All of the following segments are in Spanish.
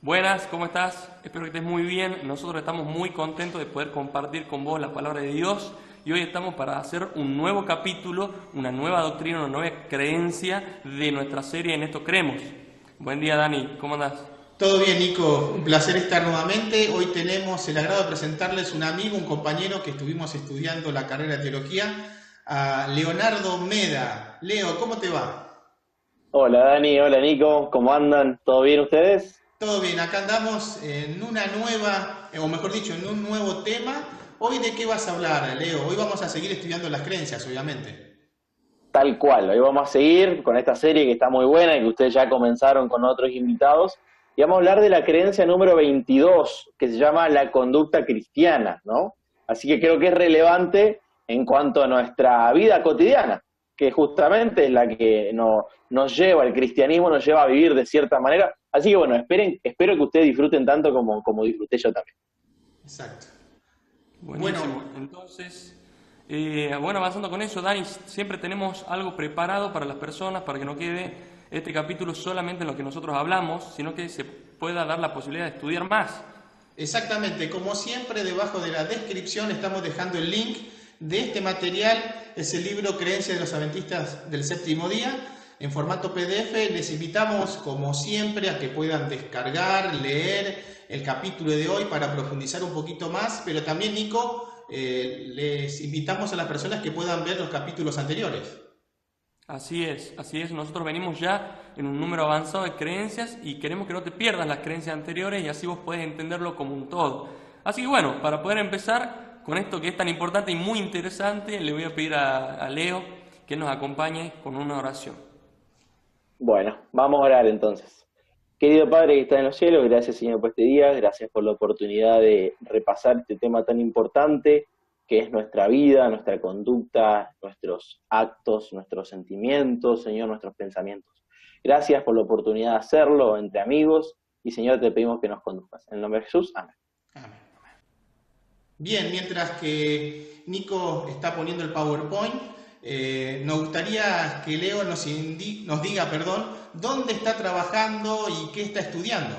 Buenas, ¿cómo estás? Espero que estés muy bien. Nosotros estamos muy contentos de poder compartir con vos la palabra de Dios y hoy estamos para hacer un nuevo capítulo, una nueva doctrina, una nueva creencia de nuestra serie En esto creemos. Buen día, Dani, ¿cómo andás? Todo bien, Nico. Un placer estar nuevamente. Hoy tenemos el agrado de presentarles un amigo, un compañero que estuvimos estudiando la carrera de teología, a Leonardo Meda. Leo, ¿cómo te va? Hola Dani, hola Nico, ¿cómo andan? ¿Todo bien ustedes? Todo bien, acá andamos en una nueva, o mejor dicho, en un nuevo tema. ¿Hoy de qué vas a hablar, Leo? Hoy vamos a seguir estudiando las creencias, obviamente. Tal cual, hoy vamos a seguir con esta serie que está muy buena y que ustedes ya comenzaron con otros invitados. Y vamos a hablar de la creencia número 22, que se llama la conducta cristiana, ¿no? Así que creo que es relevante en cuanto a nuestra vida cotidiana, que justamente es la que nos lleva, el cristianismo nos lleva a vivir de cierta manera. Así que bueno, espero que ustedes disfruten tanto como disfruté yo también. Exacto. Bueno, Buenísimo. Entonces, bueno, avanzando con eso, Dani, siempre tenemos algo preparado para las personas para que no quede este capítulo solamente en lo que nosotros hablamos, sino que se pueda dar la posibilidad de estudiar más. exactamente, como siempre, debajo de la descripción estamos dejando el link de este material. Es el libro Creencias de los Adventistas del Séptimo Día, en formato PDF. Les invitamos, como siempre, a que puedan descargar, leer el capítulo de hoy para profundizar un poquito más, pero también, Nico, les invitamos a las personas que puedan ver los capítulos anteriores. Así es, así es. Nosotros venimos ya en un número avanzado de creencias y queremos que no te pierdas las creencias anteriores y así vos puedes entenderlo como un todo. Así que bueno, para poder empezar con esto que es tan importante y muy interesante, le voy a pedir a Leo que nos acompañe con una oración. Bueno, vamos a orar entonces. Querido Padre que está en los cielos, gracias Señor por este día, gracias por la oportunidad de repasar este tema tan importante que es nuestra vida, nuestra conducta, nuestros actos, nuestros sentimientos, Señor, nuestros pensamientos. Gracias por la oportunidad de hacerlo entre amigos y Señor te pedimos que nos conduzcas. En el nombre de Jesús, amén. Amén. Bien, mientras que Nico está poniendo el PowerPoint, nos gustaría que Leo nos diga, perdón, dónde está trabajando y qué está estudiando.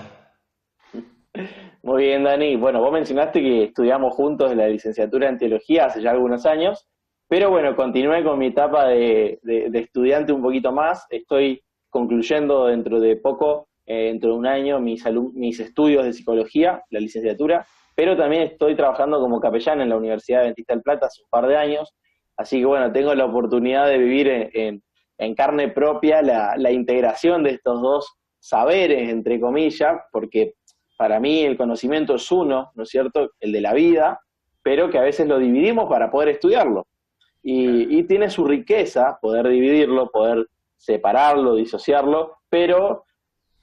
Muy bien, Dani. Bueno, vos mencionaste que estudiamos juntos la licenciatura en teología hace ya algunos años, pero bueno, continué con mi etapa de estudiante un poquito más. Estoy concluyendo dentro de poco, dentro de un año, mis estudios de psicología, la licenciatura, pero también estoy trabajando como capellán en la Universidad Adventista del Plata hace un par de años. Así que bueno, tengo la oportunidad de vivir en carne propia la integración de estos dos saberes, entre comillas, porque para mí el conocimiento es uno, ¿no es cierto?, el de la vida, pero que a veces lo dividimos para poder estudiarlo. Y tiene su riqueza poder dividirlo, poder separarlo, disociarlo, pero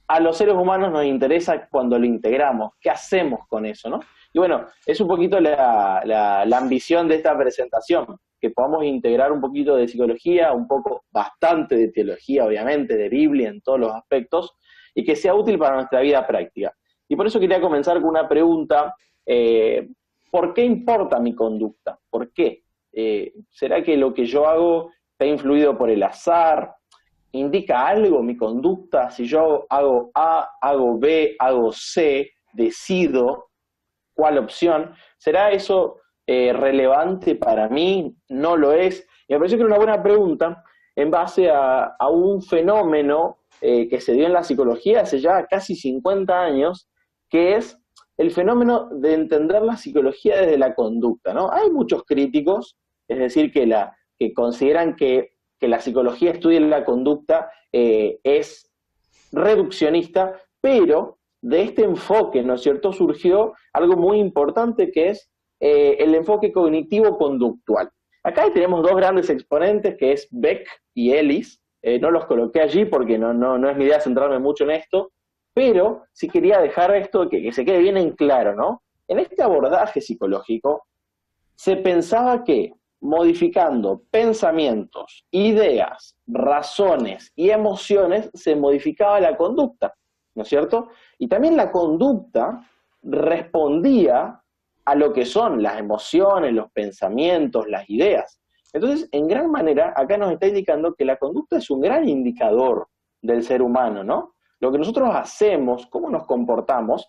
a los seres humanos nos interesa cuando lo integramos, qué hacemos con eso, ¿no? Y bueno, es un poquito la ambición de esta presentación, que podamos integrar un poquito de psicología, un poco, bastante de teología, obviamente, de Biblia en todos los aspectos, y que sea útil para nuestra vida práctica. Y por eso quería comenzar con una pregunta, ¿por qué importa mi conducta? ¿Por qué? ¿Será que lo que yo hago está influido por el azar? ¿Indica algo mi conducta? Si yo hago A, hago B, hago C, decido cuál opción, ¿será eso relevante para mí? ¿No lo es? Y me pareció que era una buena pregunta en base a un fenómeno que se dio en la psicología hace ya casi 50 años, que es el fenómeno de entender la psicología desde la conducta, ¿no? Hay muchos críticos, es decir, que consideran que la psicología estudia la conducta es reduccionista, pero de este enfoque, ¿no es cierto?, surgió algo muy importante que es el enfoque cognitivo-conductual. Acá tenemos dos grandes exponentes, que es Beck y Ellis. No los coloqué allí porque no es mi idea centrarme mucho en esto, pero sí quería dejar esto que se quede bien en claro, ¿no? En este abordaje psicológico se pensaba que modificando pensamientos, ideas, razones y emociones se modificaba la conducta, ¿no es cierto? Y también la conducta respondía a lo que son las emociones, los pensamientos, las ideas. Entonces, en gran manera, acá nos está indicando que la conducta es un gran indicador del ser humano, ¿no? Lo que nosotros hacemos, cómo nos comportamos,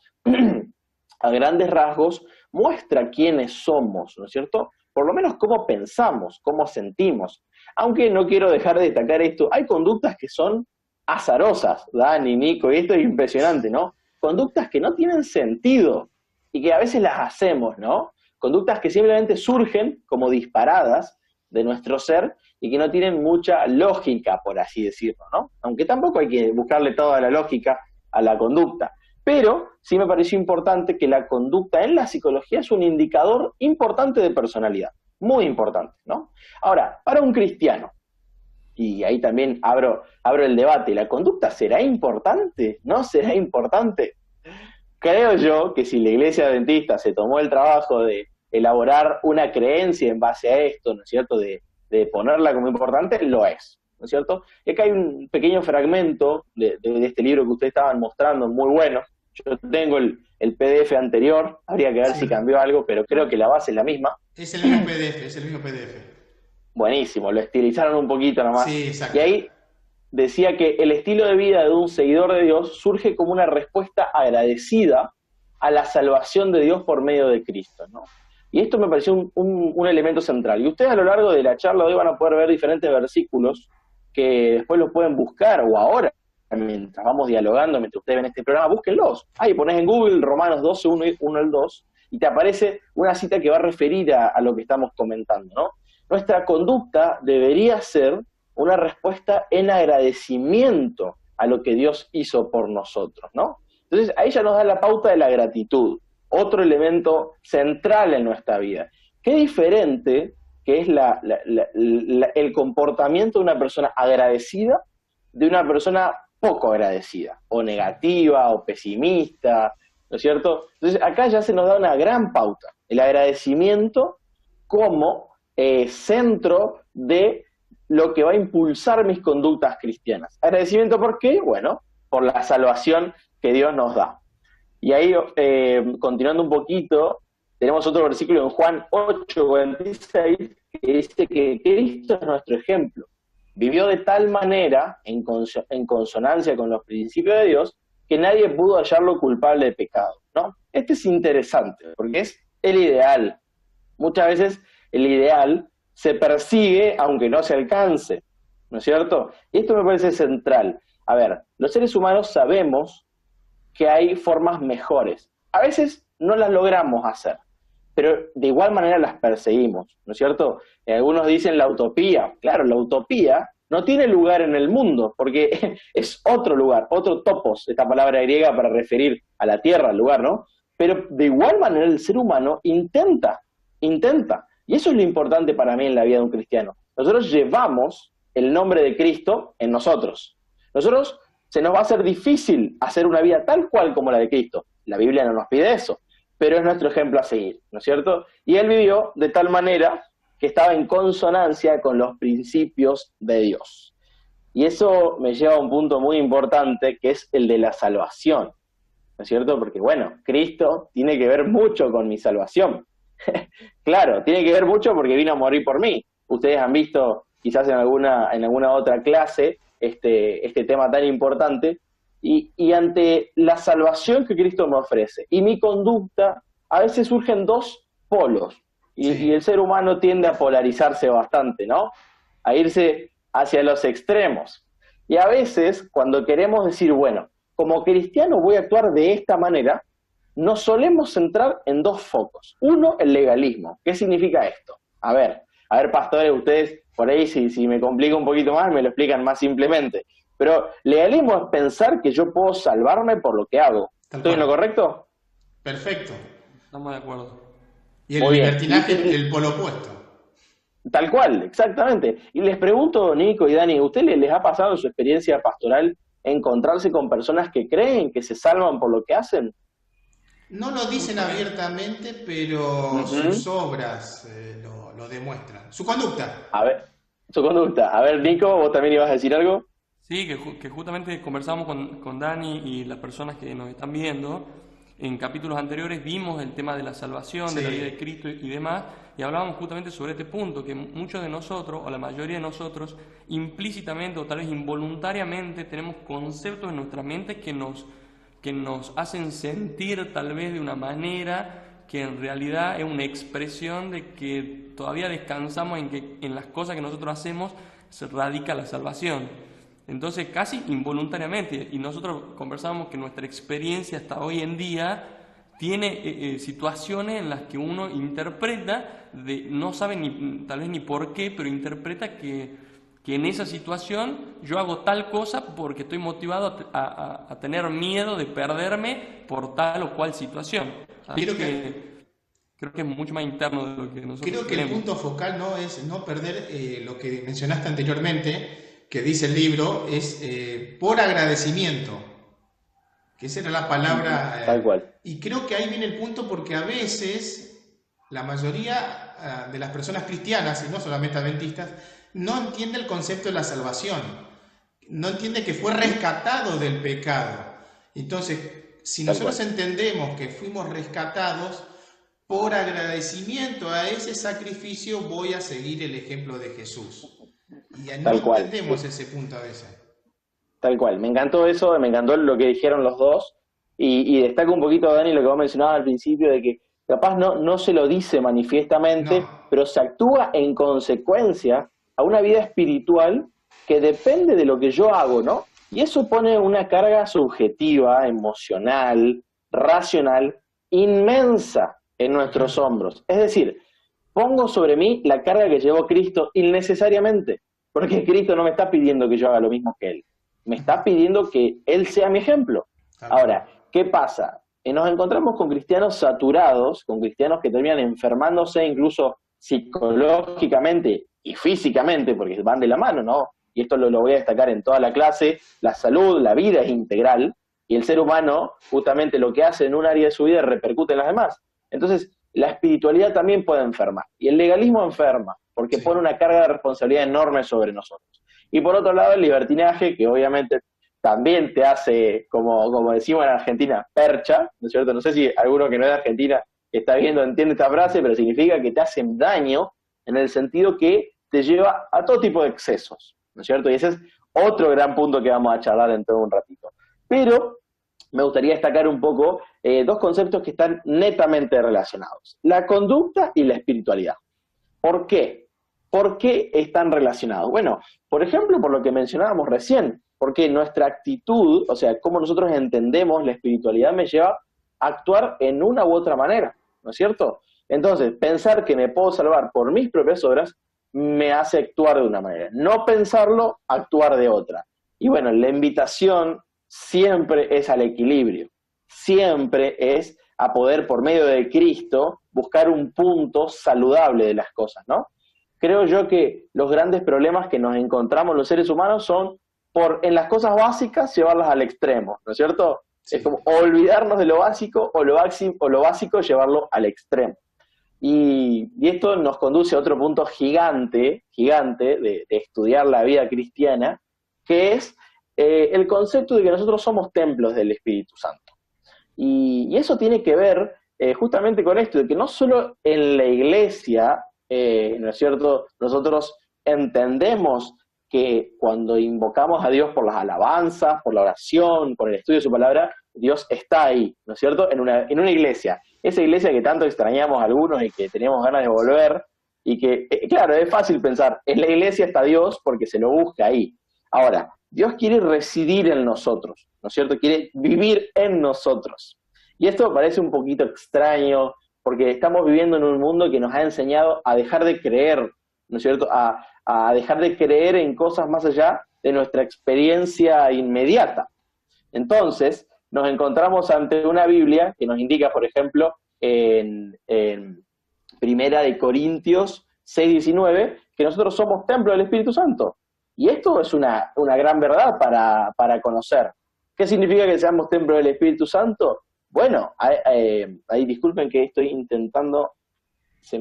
a grandes rasgos, muestra quiénes somos, ¿no es cierto? Por lo menos cómo pensamos, cómo sentimos. Aunque no quiero dejar de destacar esto, hay conductas que son azarosas, Dani, Nico, y esto es impresionante, ¿no? Conductas que no tienen sentido y que a veces las hacemos, ¿no? Conductas que simplemente surgen como disparadas de nuestro ser y que no tienen mucha lógica, por así decirlo, ¿no? Aunque tampoco hay que buscarle toda la lógica a la conducta. Pero sí me pareció importante que la conducta en la psicología es un indicador importante de personalidad, muy importante, ¿no? Ahora, para un cristiano, y ahí también abro el debate, ¿la conducta será importante? ¿No será importante? Creo yo que si la Iglesia Adventista se tomó el trabajo de elaborar una creencia en base a esto, ¿no es cierto?, de ponerla como importante, lo es, ¿no es cierto? Y acá hay un pequeño fragmento de este libro que ustedes estaban mostrando, muy bueno. Yo tengo el PDF anterior, habría que ver si cambió algo, pero creo que la base es la misma. Es el mismo PDF, es el mismo PDF. Buenísimo, lo estilizaron un poquito nomás. Sí, exacto. Y ahí decía que el estilo de vida de un seguidor de Dios surge como una respuesta agradecida a la salvación de Dios por medio de Cristo, ¿no? Y esto me pareció un elemento central. Y ustedes a lo largo de la charla de hoy van a poder ver diferentes versículos que después los pueden buscar, o ahora, mientras vamos dialogando, mientras ustedes ven este programa, búsquenlos. Ahí pones en Google Romanos 12, 1 al 2, y te aparece una cita que va a referir a lo que estamos comentando, ¿no? Nuestra conducta debería ser una respuesta en agradecimiento a lo que Dios hizo por nosotros, ¿no? Entonces, ahí ya nos da la pauta de la gratitud, otro elemento central en nuestra vida. Qué diferente que es el comportamiento de una persona agradecida de una persona poco agradecida, o negativa, o pesimista, ¿no es cierto? Entonces, acá ya se nos da una gran pauta, el agradecimiento como centro de lo que va a impulsar mis conductas cristianas. ¿Agradecimiento por qué? Bueno, por la salvación que Dios nos da. Y ahí, continuando un poquito, tenemos otro versículo en Juan 8:46, que dice que Cristo es nuestro ejemplo. Vivió de tal manera, en consonancia con los principios de Dios, que nadie pudo hallarlo culpable de pecado, ¿no? Este es interesante, porque es el ideal. Muchas veces el ideal se persigue aunque no se alcance, ¿no es cierto? Y esto me parece central. A ver, los seres humanos sabemos que hay formas mejores. A veces no las logramos hacer, pero de igual manera las perseguimos, ¿no es cierto? Algunos dicen la utopía. Claro, la utopía no tiene lugar en el mundo, porque es otro lugar, otro topos, esta palabra griega para referir a la tierra, al lugar, ¿no? Pero de igual manera el ser humano intenta. Y eso es lo importante para mí en la vida de un cristiano. Nosotros llevamos el nombre de Cristo en nosotros. Nosotros se nos va a hacer difícil hacer una vida tal cual como la de Cristo. La Biblia no nos pide eso, pero es nuestro ejemplo a seguir, ¿no es cierto? Y él vivió de tal manera que estaba en consonancia con los principios de Dios. Y eso me lleva a un punto muy importante, que es el de la salvación, ¿no es cierto? Porque, bueno, Cristo tiene que ver mucho con mi salvación. Claro, tiene que ver mucho porque vino a morir por mí. Ustedes han visto, quizás en alguna otra clase, este tema tan importante, y ante la salvación que Cristo me ofrece y mi conducta, a veces surgen dos polos, y el ser humano tiende a polarizarse bastante, ¿no? A irse hacia los extremos. Y a veces, cuando queremos decir, bueno, como cristiano voy a actuar de esta manera, nos solemos centrar en dos focos. Uno, el legalismo. ¿Qué significa esto? A ver, pastores, ustedes por ahí, si me complica un poquito más, me lo explican más simplemente. Pero legalismo es pensar que yo puedo salvarme por lo que hago. ¿Estoy en lo correcto? Perfecto. Estamos de acuerdo. Y el libertinaje, el polo opuesto. Tal cual, exactamente. Y les pregunto, Nico y Dani, ¿a ustedes les ha pasado en su experiencia pastoral encontrarse con personas que creen que se salvan por lo que hacen? No lo dicen abiertamente, pero sus obras lo demuestran. Su conducta. A ver, su conducta. A ver, Nico, ¿vos también ibas a decir algo? Sí, que justamente conversamos con Dani y las personas que nos están viendo. en capítulos anteriores vimos el tema de la salvación, de la vida de Cristo y demás, y hablábamos justamente sobre este punto, que muchos de nosotros, o la mayoría de nosotros, implícitamente o tal vez involuntariamente, tenemos conceptos en nuestra mente que nos hacen sentir tal vez de una manera que en realidad es una expresión de que todavía descansamos en que en las cosas que nosotros hacemos se radica la salvación. Entonces, casi involuntariamente, y nosotros conversábamos que nuestra experiencia hasta hoy en día tiene situaciones en las que uno interpreta, no sabe tal vez ni por qué, pero interpreta que en esa situación yo hago tal cosa porque estoy motivado a tener miedo de perderme por tal o cual situación. Así creo que es mucho más interno de lo que nosotros creo que queremos. El punto focal no es no perder lo que mencionaste anteriormente, que dice el libro, es por agradecimiento, que esa era la palabra. Tal cual. Y creo que ahí viene el punto, porque a veces la mayoría de las personas cristianas, y no solamente adventistas, no entiende el concepto de la salvación, no entiende que fue rescatado del pecado. Entonces, si nosotros entendemos que fuimos rescatados, por agradecimiento a ese sacrificio voy a seguir el ejemplo de Jesús. Y no entendemos ese punto a veces. Tal cual, me encantó eso, me encantó lo que dijeron los dos, y destaco un poquito, Dani, lo que vos mencionabas al principio, de que capaz no se lo dice manifiestamente, pero se actúa en consecuencia a una vida espiritual que depende de lo que yo hago, ¿no? Y eso pone una carga subjetiva, emocional, racional, inmensa en nuestros hombros. Es decir, pongo sobre mí la carga que llevó Cristo innecesariamente, porque Cristo no me está pidiendo que yo haga lo mismo que Él, me está pidiendo que Él sea mi ejemplo. Ahora, ¿qué pasa? Nos encontramos con cristianos saturados, con cristianos que terminan enfermándose incluso psicológicamente y físicamente, porque van de la mano, ¿no? Y esto lo voy a destacar en toda la clase, la salud, la vida es integral, y el ser humano, justamente lo que hace en un área de su vida repercute en las demás. Entonces, la espiritualidad también puede enfermar, y el legalismo enferma, porque pone una carga de responsabilidad enorme sobre nosotros. Y por otro lado, el libertinaje, que obviamente también te hace, como decimos en Argentina, percha, ¿no es cierto? No sé si alguno que no es de Argentina que está viendo entiende esta frase, pero significa que te hacen daño en el sentido que te lleva a todo tipo de excesos, ¿no es cierto? Y ese es otro gran punto que vamos a charlar dentro de un ratito. Pero me gustaría destacar un poco dos conceptos que están netamente relacionados: la conducta y la espiritualidad. ¿Por qué? ¿Por qué están relacionados? Bueno, por ejemplo, por lo que mencionábamos recién, porque nuestra actitud, o sea, cómo nosotros entendemos la espiritualidad, me lleva a actuar en una u otra manera, ¿no es cierto? Entonces, pensar que me puedo salvar por mis propias obras me hace actuar de una manera. No pensarlo, actuar de otra. Y bueno, la invitación siempre es al equilibrio, siempre es a poder, por medio de Cristo, buscar un punto saludable de las cosas, ¿no? Creo yo que los grandes problemas que nos encontramos los seres humanos son en las cosas básicas llevarlas al extremo, ¿no es cierto? Sí. Es como olvidarnos de lo básico o lo básico llevarlo al extremo. Y esto nos conduce a otro punto gigante de estudiar la vida cristiana, que es el concepto de que nosotros somos templos del Espíritu Santo. Y eso tiene que ver justamente con esto, de que no solo en la iglesia, ¿no es cierto?, nosotros entendemos que cuando invocamos a Dios por las alabanzas, por la oración, por el estudio de su palabra, Dios está ahí, ¿no es cierto?, en una iglesia. Esa iglesia que tanto extrañamos algunos y que teníamos ganas de volver, y que, claro, es fácil pensar, en la iglesia está Dios porque se lo busca ahí. Ahora, Dios quiere residir en nosotros, ¿no es cierto?, quiere vivir en nosotros. Y esto parece un poquito extraño, porque estamos viviendo en un mundo que nos ha enseñado a dejar de creer, ¿no es cierto?, a dejar de creer en cosas más allá de nuestra experiencia inmediata. Entonces, nos encontramos ante una Biblia que nos indica, por ejemplo, en Primera de Corintios 6:19, que nosotros somos templo del Espíritu Santo. Y esto es una gran verdad para conocer. ¿Qué significa que seamos templo del Espíritu Santo? Bueno, ahí disculpen que estoy intentando... Sí,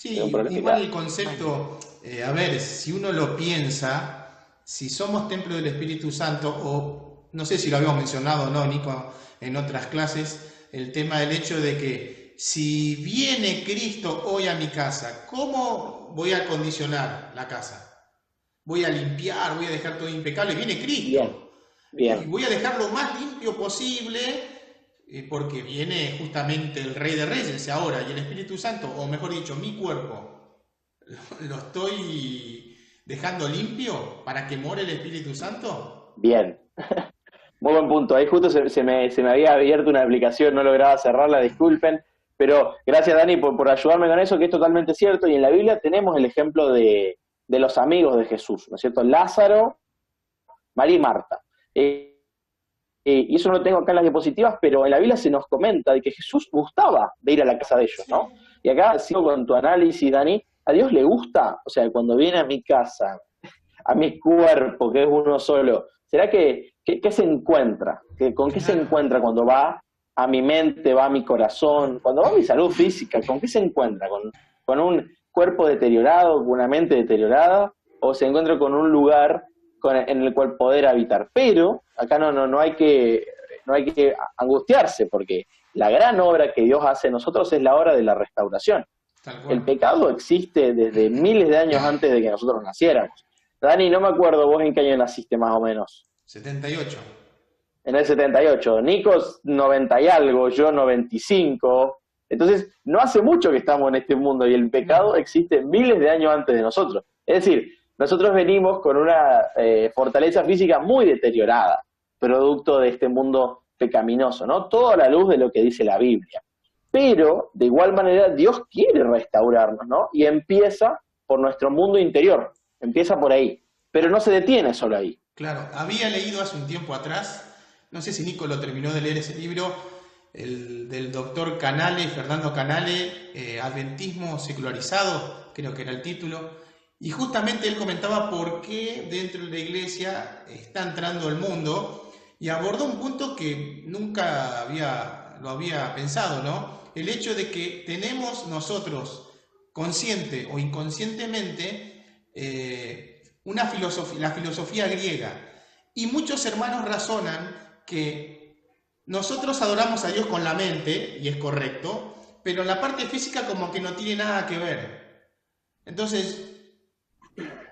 igual el concepto, a ver, si uno lo piensa, si somos templo del Espíritu Santo, o no sé si lo habíamos mencionado o no, Nico, en otras clases, el tema del hecho de que si viene Cristo hoy a mi casa, ¿cómo voy a acondicionar la casa? Voy a limpiar, voy a dejar todo impecable. Viene Bien, Cristo. Y bien. voy a dejar lo más limpio posible porque viene justamente el Rey de Reyes ahora y el Espíritu Santo, o mejor dicho, mi cuerpo, lo estoy dejando limpio para que more el Espíritu Santo. Bien. Muy buen punto. Ahí justo se me había abierto una aplicación, no lograba cerrarla, disculpen. Pero gracias, Dani, por ayudarme con eso, que es totalmente cierto. Y en la Biblia tenemos el ejemplo de los amigos de Jesús, ¿no es cierto? Lázaro, María y Marta. Y eso no lo tengo acá en las diapositivas, pero en la Biblia se nos comenta de que Jesús gustaba de ir a la casa de ellos, ¿no? Y acá sigo con tu análisis, Dani. A Dios le gusta, o sea, cuando viene a mi casa, a mi cuerpo, que es uno solo, ¿será que se encuentra? ¿Con qué se Claro. encuentra cuando va a mi mente, va a mi corazón, cuando va a mi salud física? ¿Con qué se encuentra? ¿Con un cuerpo deteriorado, con una mente deteriorada? ¿O se encuentra con un lugar en el cual poder habitar? Pero acá no hay que angustiarse, porque la gran obra que Dios hace en nosotros es la obra de la restauración. Tal El cual. pecado existe desde miles de años antes de que nosotros naciéramos. Dani, no me acuerdo vos en qué año naciste más o menos. 78. En el 78. Nico 90 y algo, yo 95. Entonces, no hace mucho que estamos en este mundo y el pecado existe miles de años antes de nosotros. Es decir, nosotros venimos con una fortaleza física muy deteriorada, producto de este mundo pecaminoso, ¿no? Todo a la luz de lo que dice la Biblia. Pero, de igual manera, Dios quiere restaurarnos, ¿no? Y empieza por nuestro mundo interior, empieza por ahí, pero no se detiene solo ahí. Claro, había leído hace un tiempo atrás, no sé si Nico lo terminó de leer ese libro, el del doctor Canale, Fernando Canale, Adventismo secularizado, creo que era el título, y justamente él comentaba por qué dentro de la iglesia está entrando el mundo y abordó un punto que nunca lo había pensado, ¿no? El hecho de que tenemos nosotros, consciente o inconscientemente, una filosofía, la filosofía griega. Y muchos hermanos razonan que nosotros adoramos a Dios con la mente, y es correcto, pero en la parte física como que no tiene nada que ver. Entonces,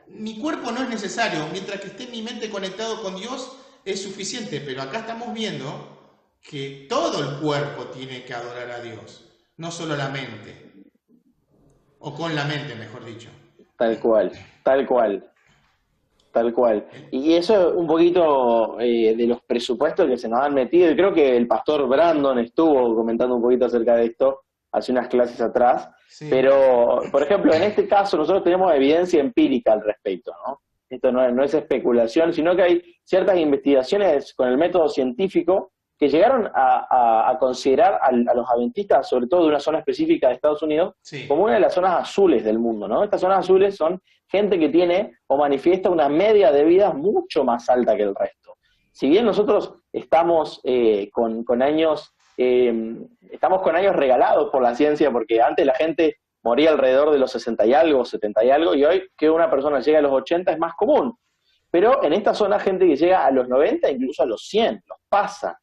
mi cuerpo no es necesario, mientras que esté mi mente conectado con Dios es suficiente, pero acá estamos viendo que todo el cuerpo tiene que adorar a Dios, no solo la mente, o con la mente, mejor dicho. Tal cual, tal cual. Tal cual. Y eso es un poquito de los presupuestos que se nos han metido. Y creo que el pastor Brandon estuvo comentando un poquito acerca de esto hace unas clases atrás. Sí, Pero, por ejemplo, en este caso nosotros tenemos evidencia empírica al respecto, ¿no? Esto no es especulación, sino que hay ciertas investigaciones con el método científico que llegaron a considerar a los adventistas, sobre todo de una zona específica de Estados Unidos, sí, como una de las zonas azules del mundo, ¿no? Estas zonas azules son gente que tiene o manifiesta una media de vida mucho más alta que el resto. Si bien nosotros estamos con años regalados por la ciencia, porque antes la gente moría alrededor de los 60 y algo, 70 y algo, y hoy que una persona llegue a los 80 es más común. Pero en esta zona gente que llega a los 90, incluso a los 100, los pasa,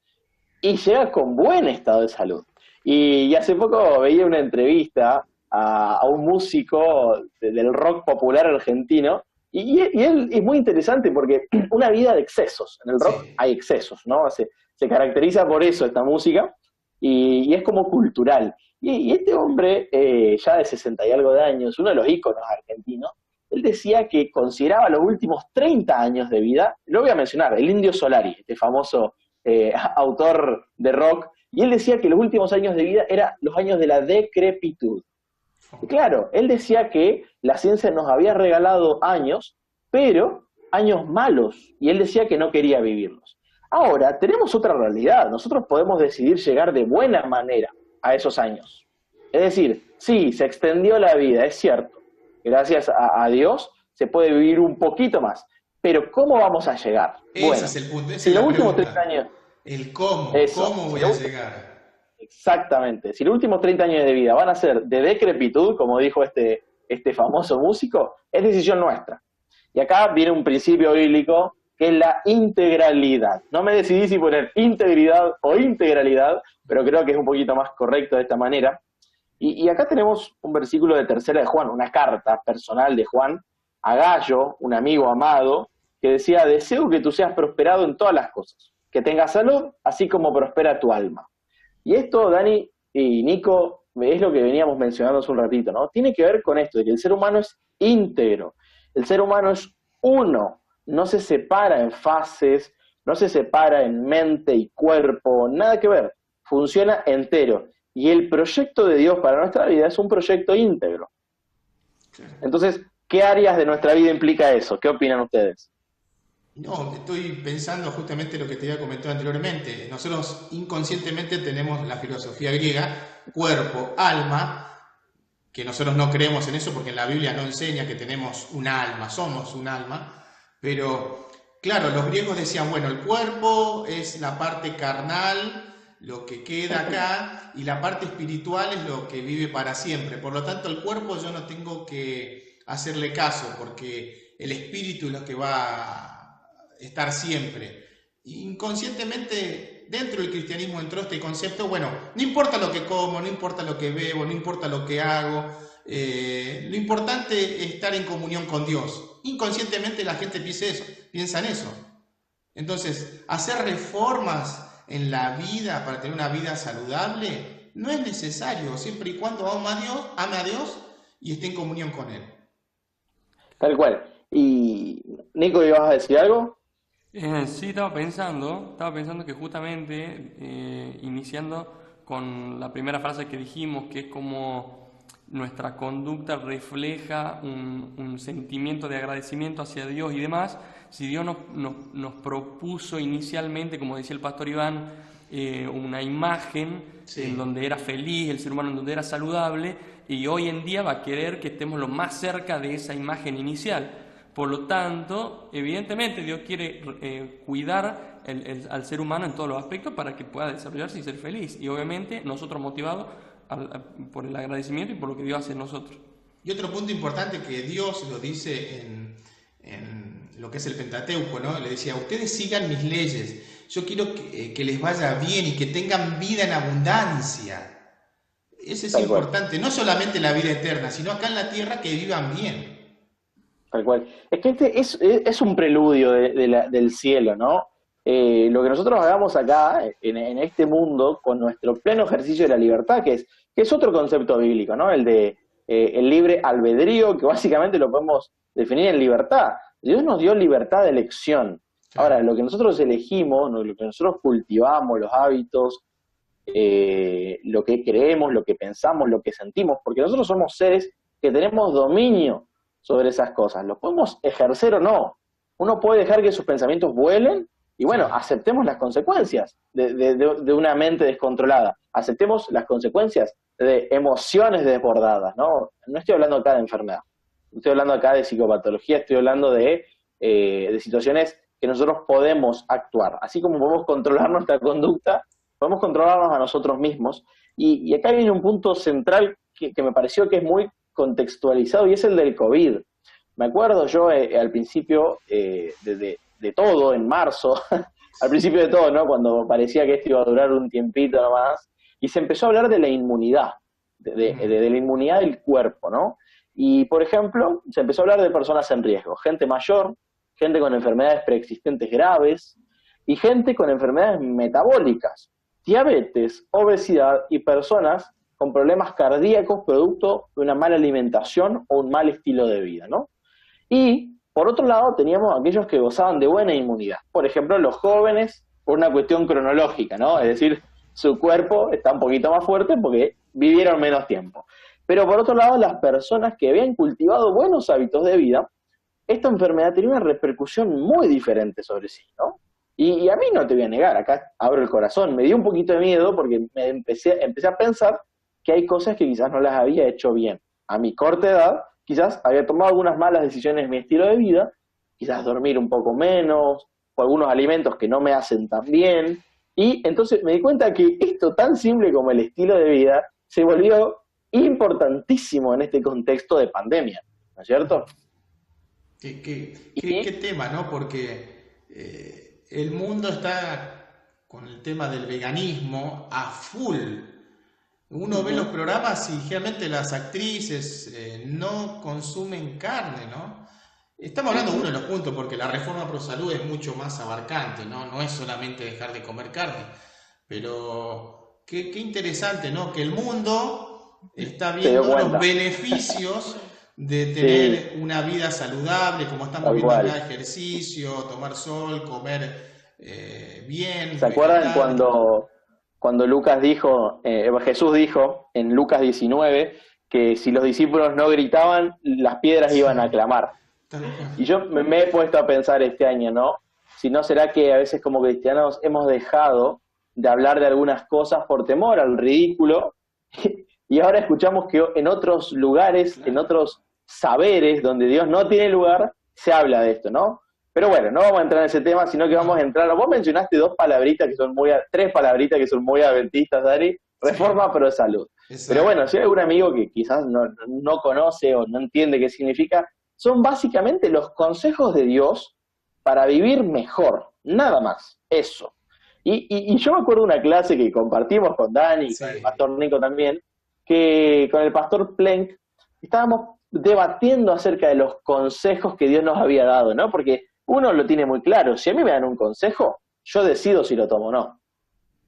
y llega con buen estado de salud. Y hace poco veía una entrevista a un músico del rock popular argentino, y él es muy interesante porque una vida de excesos, en el rock sí. hay excesos, ¿no? Se caracteriza por eso esta música, y es como cultural. Y este hombre, ya de 60 y algo de años, uno de los íconos argentinos, él decía que consideraba los últimos 30 años de vida, lo voy a mencionar, el Indio Solari, este famoso autor de rock, y él decía que los últimos años de vida eran los años de la decrepitud. Y claro, él decía que la ciencia nos había regalado años, pero años malos, y él decía que no quería vivirlos. Ahora, tenemos otra realidad, nosotros podemos decidir llegar de buena manera a esos años. Es decir, sí, se extendió la vida, es cierto, gracias a Dios se puede vivir un poquito más, pero ¿cómo vamos a llegar? Ese Bueno, es el punto, esa si es los la últimos pregunta. 30 años, El cómo, eso, cómo voy a llegar. exactamente, si los últimos 30 años de vida van a ser de decrepitud, como dijo este famoso músico, es decisión nuestra. Y acá viene un principio bíblico que es la integralidad. No me decidí si poner integridad o integralidad, pero creo que es un poquito más correcto de esta manera. Y acá tenemos un versículo de Tercera de Juan, una carta personal de Juan a Gallo, un amigo amado, que decía: deseo que tú seas prosperado en todas las cosas, que tengas salud, así como prospera tu alma. Y esto, Dani y Nico, es lo que veníamos mencionando hace un ratito, ¿no? Tiene que ver con esto, de que el ser humano es íntegro, el ser humano es uno, no se separa en fases, no se separa en mente y cuerpo, nada que ver, funciona entero. Y el proyecto de Dios para nuestra vida es un proyecto íntegro. Entonces, ¿qué áreas de nuestra vida implica eso? ¿Qué opinan ustedes? No, estoy pensando justamente lo que te había comentado anteriormente. Nosotros inconscientemente tenemos la filosofía griega, cuerpo, alma, que nosotros no creemos en eso porque la Biblia no enseña que tenemos un alma, somos un alma, pero claro, los griegos decían, bueno, el cuerpo es la parte carnal, lo que queda acá, y la parte espiritual es lo que vive para siempre. Por lo tanto, el cuerpo yo no tengo que hacerle caso porque el espíritu es lo que va a estar siempre. Inconscientemente, dentro del cristianismo entró este concepto, bueno, no importa lo que como, no importa lo que bebo, no importa lo que hago, lo importante es estar en comunión con Dios. Inconscientemente la gente piensa en eso. Entonces, hacer reformas en la vida para tener una vida saludable no es necesario, siempre y cuando ame a Dios y esté en comunión con Él. Tal cual. Y, Nico, ¿ibas a decir algo? Sí, estaba pensando que justamente iniciando con la primera frase que dijimos, que es como nuestra conducta refleja un sentimiento de agradecimiento hacia Dios y demás. Si Dios nos propuso inicialmente, como decía el pastor Iván, una imagen en donde era feliz, el ser humano en donde era saludable, y hoy en día va a querer que estemos lo más cerca de esa imagen inicial. Por lo tanto, evidentemente Dios quiere cuidar al ser humano en todos los aspectos para que pueda desarrollarse y ser feliz. Y obviamente nosotros motivados por el agradecimiento y por lo que Dios hace en nosotros. Y otro punto importante que Dios lo dice en lo que es el Pentateuco, ¿no? Le decía, ustedes sigan mis leyes, yo quiero que les vaya bien y que tengan vida en abundancia. Eso es Tal cual. importante, no solamente la vida eterna, sino acá en la tierra que vivan bien. Tal cual. Es que este es un preludio del cielo, ¿no? Lo que nosotros hagamos acá, en este mundo, con nuestro pleno ejercicio de la libertad, que es otro concepto bíblico, ¿no? El de el libre albedrío, que básicamente lo podemos definir en libertad. Dios nos dio libertad de elección. Ahora, lo que nosotros elegimos, lo que nosotros cultivamos, los hábitos, lo que creemos, lo que pensamos, lo que sentimos, porque nosotros somos seres que tenemos dominio sobre esas cosas. ¿Los podemos ejercer o no? Uno puede dejar que sus pensamientos vuelen y bueno, aceptemos las consecuencias de una mente descontrolada. Aceptemos las consecuencias de emociones desbordadas, ¿no? No estoy hablando acá de enfermedad, estoy hablando acá de psicopatología, estoy hablando de situaciones que nosotros podemos actuar. Así como podemos controlar nuestra conducta, podemos controlarnos a nosotros mismos. Y acá viene un punto central que me pareció que es muy contextualizado y es el del COVID. Me acuerdo yo al principio de todo, en marzo, al principio de todo, ¿no? Cuando parecía que esto iba a durar un tiempito nomás, y se empezó a hablar de la inmunidad, de la inmunidad del cuerpo, ¿no? Y, por ejemplo, se empezó a hablar de personas en riesgo, gente mayor, gente con enfermedades preexistentes graves, y gente con enfermedades metabólicas, diabetes, obesidad y personas con problemas cardíacos producto de una mala alimentación o un mal estilo de vida, ¿no? Y, por otro lado, teníamos aquellos que gozaban de buena inmunidad. Por ejemplo, los jóvenes, por una cuestión cronológica, ¿no? Es decir, su cuerpo está un poquito más fuerte porque vivieron menos tiempo. Pero, por otro lado, las personas que habían cultivado buenos hábitos de vida, esta enfermedad tenía una repercusión muy diferente sobre sí, ¿no? Y a mí no te voy a negar, acá abro el corazón, me dio un poquito de miedo porque empecé a pensar que hay cosas que quizás no las había hecho bien. A mi corta edad, quizás había tomado algunas malas decisiones en mi estilo de vida, quizás dormir un poco menos, o algunos alimentos que no me hacen tan bien, y entonces me di cuenta que esto tan simple como el estilo de vida se volvió importantísimo en este contexto de pandemia, ¿no es cierto? ¿Qué tema, ¿no? Porque el mundo está con el tema del veganismo a full. Uno ve los programas y generalmente las actrices no consumen carne, ¿no? Estamos hablando de uno de los puntos porque la reforma pro salud es mucho más abarcante, ¿no? No es solamente dejar de comer carne, pero qué interesante, ¿no? Que el mundo está Se dio viendo los cuenta. beneficios de Sí, tener una vida saludable, como estamos tal viendo acá, cual. ejercicio, tomar sol, comer bien, ¿Se acuerdan vegetales. cuando Lucas dijo, Jesús dijo en Lucas 19, que si los discípulos no gritaban, las piedras iban a Sí, clamar? tal Y cual. yo me he puesto a pensar este año, ¿no? Si no será que a veces como cristianos hemos dejado de hablar de algunas cosas por temor al ridículo, y ahora escuchamos que en otros lugares, en Claro. otros saberes donde Dios no tiene lugar, se habla de esto, ¿no? Pero bueno, no vamos a entrar en ese tema, sino que vamos a No, entrar. Vos mencionaste tres palabritas que son muy adventistas, Dari: sí, reforma pro salud. Pero exacto. bueno, si hay algún amigo que quizás no conoce o no entiende qué significa, son básicamente los consejos de Dios para vivir mejor, nada más, eso. Y yo me acuerdo de una clase que compartimos con Dani y con el Sí. pastor Nico también, que con el pastor Plenk estábamos debatiendo acerca de los consejos que Dios nos había dado, ¿no? Porque uno lo tiene muy claro: si a mí me dan un consejo, yo decido si lo tomo o no,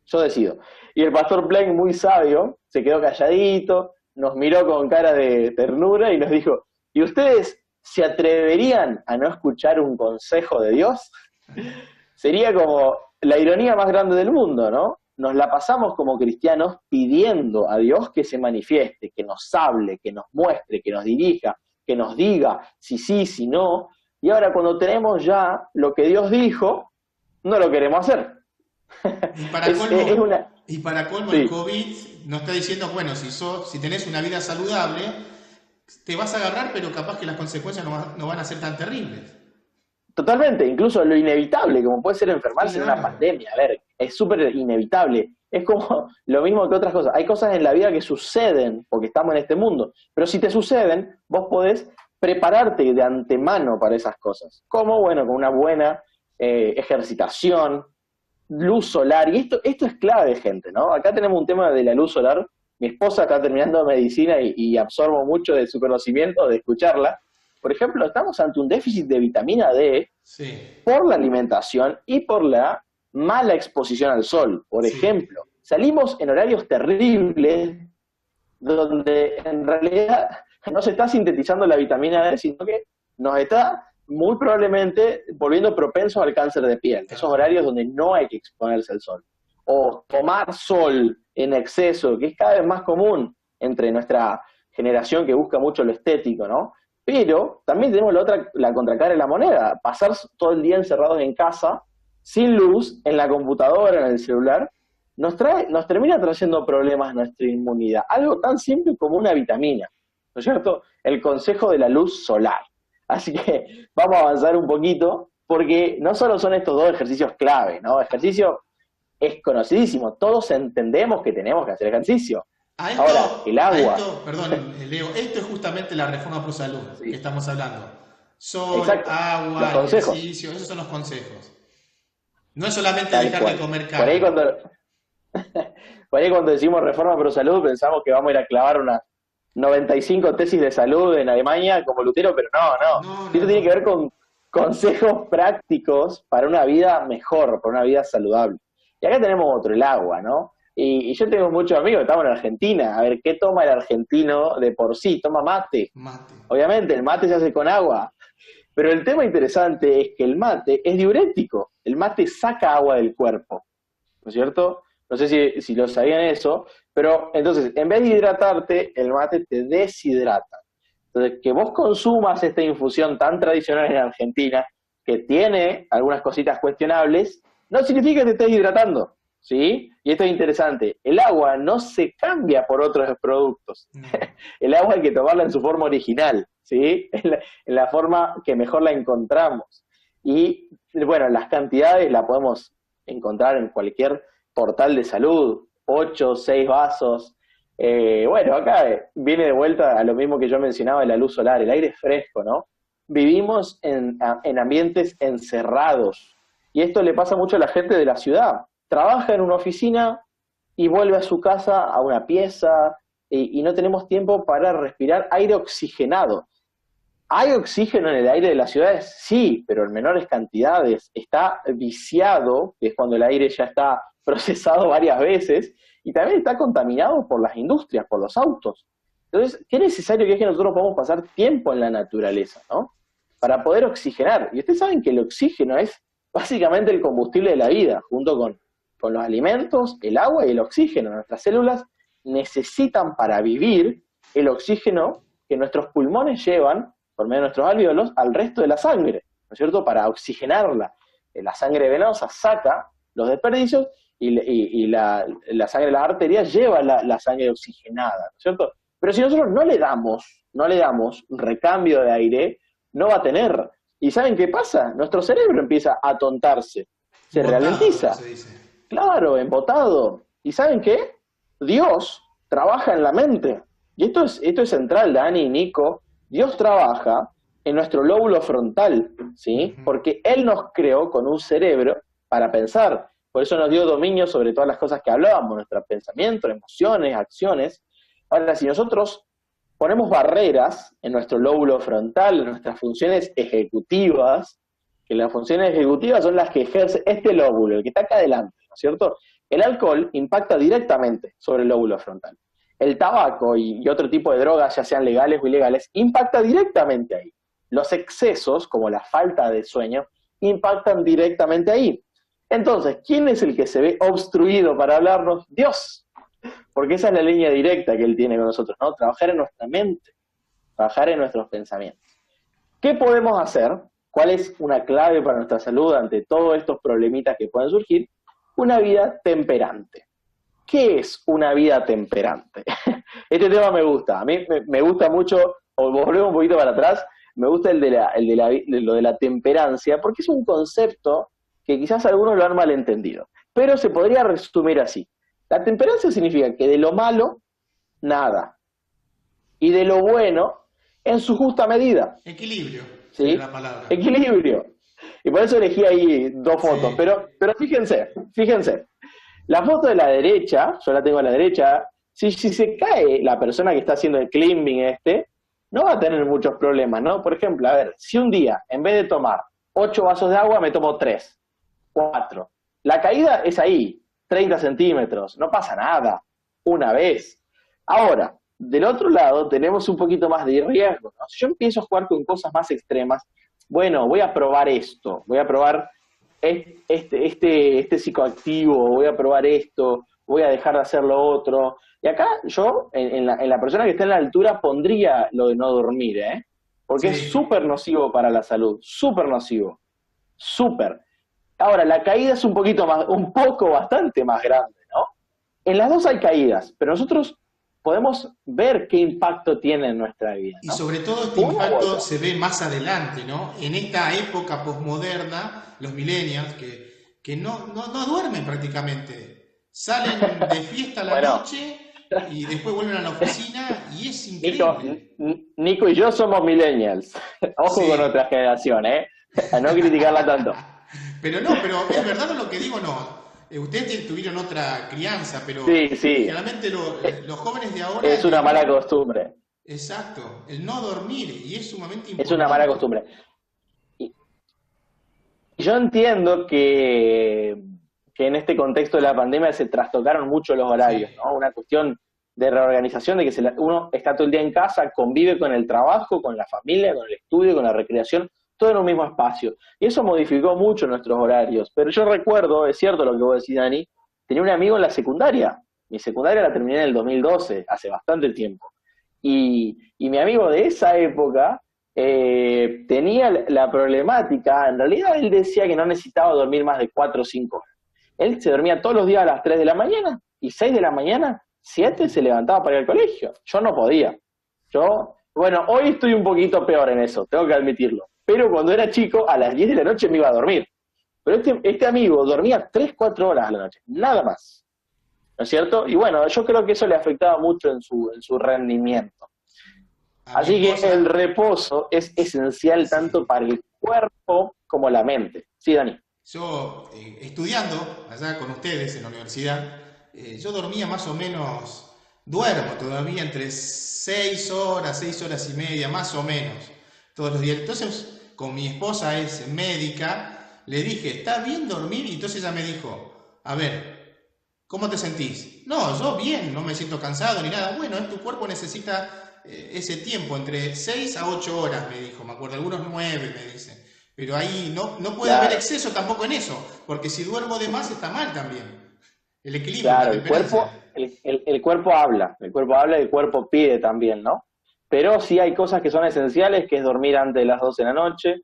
yo decido. Y el pastor Plenk, muy sabio, se quedó calladito, nos miró con cara de ternura y nos dijo: ¿y ustedes se atreverían a no escuchar un consejo de Dios? Sería como la ironía más grande del mundo, ¿no? Nos la pasamos como cristianos pidiendo a Dios que se manifieste, que nos hable, que nos muestre, que nos dirija, que nos diga si sí, si no. Y ahora cuando tenemos ya lo que Dios dijo, no lo queremos hacer. Y para Es colmo, una... y para colmo el Sí, COVID nos está diciendo, bueno, si tenés una vida saludable, te vas a agarrar, pero capaz que las consecuencias no van a ser tan terribles. totalmente, incluso lo inevitable, como puede ser enfermarse en una Claro, pandemia. A ver, es súper inevitable. Es como lo mismo que otras cosas. Hay cosas en la vida que suceden porque estamos en este mundo, pero si te suceden, vos podés prepararte de antemano para esas cosas. Como, bueno, con una buena ejercitación, luz solar. Y esto es clave, gente, ¿no? Acá tenemos un tema de la luz solar. Mi esposa está terminando medicina y absorbo mucho de su conocimiento, de escucharla. Por ejemplo, estamos ante un déficit de vitamina D sí, por la alimentación y por la mala exposición al sol. Por sí. ejemplo, salimos en horarios terribles donde en realidad no se está sintetizando la vitamina D, sino que nos está muy probablemente volviendo propensos al cáncer de piel. Tal Esos cual. horarios donde no hay que exponerse al sol. O tomar sol en exceso, que es cada vez más común entre nuestra generación que busca mucho lo estético, ¿no? Pero también tenemos la contracara de la moneda: pasar todo el día encerrados en casa, sin luz, en la computadora, en el celular, nos termina trayendo problemas a nuestra inmunidad. Algo tan simple como una vitamina, ¿no es cierto? El consejo de la luz solar. Así que vamos a avanzar un poquito, porque no solo son estos dos ejercicios clave, ¿no? Ejercicio es conocidísimo, todos entendemos que tenemos que hacer ejercicio. Ahora, el agua, Perdón, Leo, esto es justamente la reforma pro salud que sí, estamos hablando. Sol, exacto, los agua, consejos, ejercicio, esos son los consejos. No es solamente tal dejar de cual. comer Por ahí carne. cuando, por ahí cuando decimos reforma pro salud pensamos que vamos a ir a clavar unas 95 tesis de salud en Alemania como Lutero, pero no, no. No, no, Esto tiene que ver no. con consejos prácticos para una vida mejor, para una vida saludable. Y acá tenemos otro, el agua, ¿no? Y yo tengo muchos amigos, estamos en Argentina. A ver, ¿qué toma el argentino de por sí? Toma mate. Mate. Obviamente, el mate se hace con agua. Pero el tema interesante es que el mate es diurético. El mate saca agua del cuerpo, ¿no es cierto? No sé si lo sabían eso, pero entonces, en vez de hidratarte, el mate te deshidrata. Entonces, que vos consumas esta infusión tan tradicional en Argentina, que tiene algunas cositas cuestionables, no significa que te estés hidratando, ¿sí? Y esto es interesante: el agua no se cambia por otros productos. No. El agua hay que tomarla en su forma original, ¿sí? En la forma que mejor la encontramos. Y bueno, las cantidades la podemos encontrar en cualquier portal de salud: 8, 6 vasos. Bueno, acá viene de vuelta a lo mismo que yo mencionaba de la luz solar, el aire fresco, ¿no? Vivimos en ambientes encerrados. y esto le pasa mucho a la gente de la ciudad. Trabaja en una oficina y vuelve a su casa, a una pieza, y no tenemos tiempo para respirar aire oxigenado. ¿Hay oxígeno en el aire de las ciudades? Sí, pero en menores cantidades. Está viciado, que es cuando el aire ya está procesado varias veces, y también está contaminado por las industrias, por los autos. Entonces, qué necesario que es que nosotros podamos pasar tiempo en la naturaleza, ¿no? Para poder oxigenar. Y ustedes saben que el oxígeno es básicamente el combustible de la vida, junto con los alimentos, el agua y el oxígeno. Nuestras células necesitan para vivir el oxígeno que nuestros pulmones llevan, por medio de nuestros alvéolos, al resto de la sangre, ¿no es cierto? Para oxigenarla. La sangre venosa saca los desperdicios y la sangre de las arterias lleva la sangre oxigenada, ¿no es cierto? Pero si nosotros no le damos un recambio de aire, no va a tener. ¿Y saben qué pasa? Nuestro cerebro empieza a atontarse, se Embotado, ralentiza. se dice. Claro, embotado. ¿Y saben qué? Dios trabaja en la mente. Y esto es central, Dani y Nico. Dios trabaja en nuestro lóbulo frontal, ¿sí? Porque Él nos creó con un cerebro para pensar. Por eso nos dio dominio sobre todas las cosas que hablábamos, nuestros pensamientos, emociones, acciones. Ahora, si nosotros ponemos barreras en nuestro lóbulo frontal, en nuestras funciones ejecutivas, que las funciones ejecutivas son las que ejerce este lóbulo, el que está acá adelante, ¿no es cierto? El alcohol impacta directamente sobre el lóbulo frontal. El tabaco y otro tipo de drogas, ya sean legales o ilegales, impacta directamente ahí. Los excesos, como la falta de sueño, impactan directamente ahí. Entonces, ¿quién es el que se ve obstruido para hablarnos? Dios. Porque esa es la línea directa que Él tiene con nosotros, ¿no? Trabajar en nuestra mente, trabajar en nuestros pensamientos. ¿Qué podemos hacer? ¿Cuál es una clave para nuestra salud ante todos estos problemitas que pueden surgir? Una vida temperante. ¿Qué es una vida temperante? Este tema me gusta. A mí me gusta mucho, o volvemos un poquito para atrás, me gusta lo de la temperancia, porque es un concepto que quizás algunos lo han malentendido. Pero se podría resumir así. La temperancia significa que de lo malo, nada. Y de lo bueno, en su justa medida. Equilibrio, ¿Sí? es la palabra. Equilibrio. Y por eso elegí ahí dos fotos. Sí. Pero fíjense. La foto de la derecha, yo la tengo a la derecha, si se cae la persona que está haciendo el climbing no va a tener muchos problemas, ¿no? Por ejemplo, a ver, si un día, en vez de tomar 8 vasos de agua, me tomo 3, 4. La caída es ahí, 30 centímetros, no pasa nada, una vez. Ahora, del otro lado tenemos un poquito más de riesgo, ¿no? Si yo empiezo a jugar con cosas más extremas, bueno, voy a probar esto, voy a probar este psicoactivo, voy a probar esto, voy a dejar de hacer lo otro. Y acá yo, en la persona que está en la altura, pondría lo de no dormir, ¿eh? Porque Sí. es súper nocivo para la salud, súper nocivo, súper. Ahora, la caída es un poco bastante más grande, ¿no? En las dos hay caídas, pero nosotros podemos ver qué impacto tiene en nuestra vida, Y ¿no? sobre todo este Una u impacto otra. se ve más adelante, ¿no? En esta época posmoderna, los millennials que no duermen prácticamente. Salen de fiesta a la Bueno. noche y después vuelven a la oficina y es Nico, increíble. Nico y yo somos millennials. Ojo Sí. con nuestra generación, ¿eh? A no criticarla tanto. Pero es verdad lo que digo, no. Ustedes tuvieron otra crianza, pero Sí. generalmente los jóvenes de ahora... Es una mala costumbre. Exacto, el no dormir, y es sumamente importante. Es una mala costumbre. Y yo entiendo que en este contexto de la pandemia se trastocaron mucho los horarios, ¿no? Una cuestión de reorganización, de que uno está todo el día en casa, convive con el trabajo, con la familia, con el estudio, con la recreación, todo en un mismo espacio. Y eso modificó mucho nuestros horarios. Pero yo recuerdo, es cierto lo que vos decís, Dani, tenía un amigo en la secundaria. Mi secundaria la terminé en el 2012, hace bastante tiempo. Y mi amigo de esa época tenía la problemática, en realidad él decía que no necesitaba dormir más de 4 o 5 horas. Él se dormía todos los días a las 3 de la mañana, y 6 de la mañana, 7 se levantaba para ir al colegio. Yo no podía. Bueno, hoy estoy un poquito peor en eso, tengo que admitirlo. Pero cuando era chico, a las 10 de la noche me iba a dormir. Pero este amigo dormía 3, 4 horas a la noche, nada más. ¿No es cierto? Y bueno, yo creo que eso le afectaba mucho en su rendimiento. A mi Así que esposa- el reposo es esencial tanto para el cuerpo como la mente. Sí, Dani. Yo, estudiando allá con ustedes en la universidad, yo dormía más o menos, duermo todavía entre 6 horas, 6 horas y media, más o menos, todos los días. Entonces, como mi esposa es médica, le dije, ¿está bien dormir? Y entonces ella me dijo, a ver, ¿cómo te sentís? No, yo bien, no me siento cansado ni nada. Bueno, tu cuerpo necesita ese tiempo, entre 6 a 8 horas, me dijo, me acuerdo, algunos 9 me dicen. Pero ahí no puede haber Claro, exceso tampoco en eso, porque si duermo de más está mal también. El equilibrio, la claro, temperancia. el cuerpo habla, el cuerpo habla y el cuerpo pide también, ¿no? Pero sí hay cosas que son esenciales, que es dormir antes de las 12 de la noche,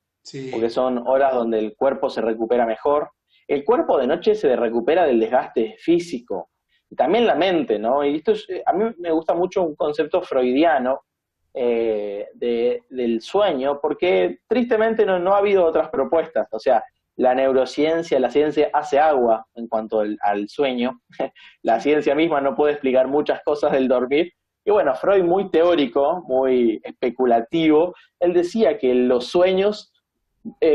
porque Sí, son horas donde el cuerpo se recupera mejor. El cuerpo de noche se recupera del desgaste físico, y también la mente, ¿no? Y esto a mí me gusta mucho un concepto freudiano del sueño, porque tristemente no ha habido otras propuestas. O sea, la neurociencia, la ciencia hace agua en cuanto al sueño. La ciencia misma no puede explicar muchas cosas del dormir. Y bueno, Freud, muy teórico, muy especulativo, él decía que los sueños